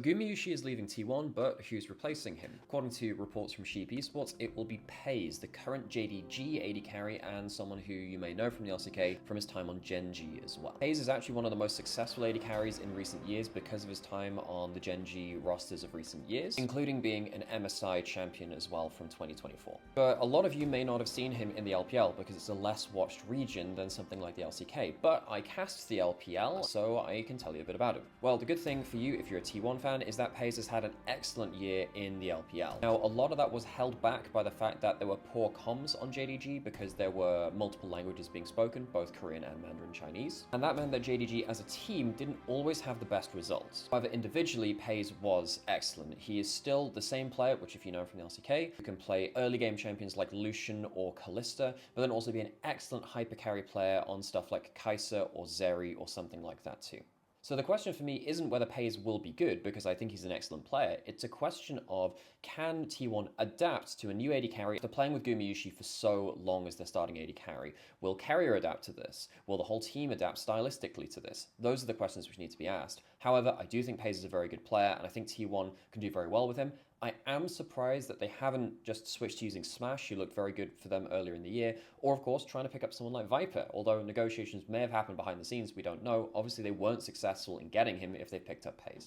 Gumayusi is leaving T1, but who's replacing him? According to reports from Sheep Esports, it will be Peyz, the current JDG AD carry and someone who you may know from the LCK from his time on Gen G as well. Peyz is actually one of the most successful AD carries in recent years because of his time on the Gen G rosters of recent years, including being an MSI champion as well from 2024. But a lot of you may not have seen him in the LPL because it's a less watched region than something like the LCK, but I cast the LPL, so I can tell you a bit about him. Well, the good thing for you if you're a T1 fan is that Peyz has had an excellent year in the LPL. Now, a lot of that was held back by the fact that there were poor comms on JDG because there were multiple languages being spoken, both Korean and Mandarin Chinese, and that meant that JDG as a team didn't always have the best results. However, individually, Peyz was excellent. He is still the same player, which if you know from the LCK, who can play early game champions like Lucian or Kalista, but then also be an excellent hyper carry player on stuff like Kai'Sa or Zeri or something like that too. So the question for me isn't whether Peyz will be good, because I think he's an excellent player. It's a question of, can T1 adapt to a new AD carry after playing with Gumayusi for so long as their starting AD carry? Will Carrier adapt to this? Will the whole team adapt stylistically to this? Those are the questions which need to be asked. However, I do think Peyz is a very good player, and I think T1 can do very well with him. I am surprised that they haven't just switched to using Smash, who looked very good for them earlier in the year, or of course trying to pick up someone like Viper, although negotiations may have happened behind the scenes, we don't know. Obviously they weren't successful in getting him if they picked up Peyz.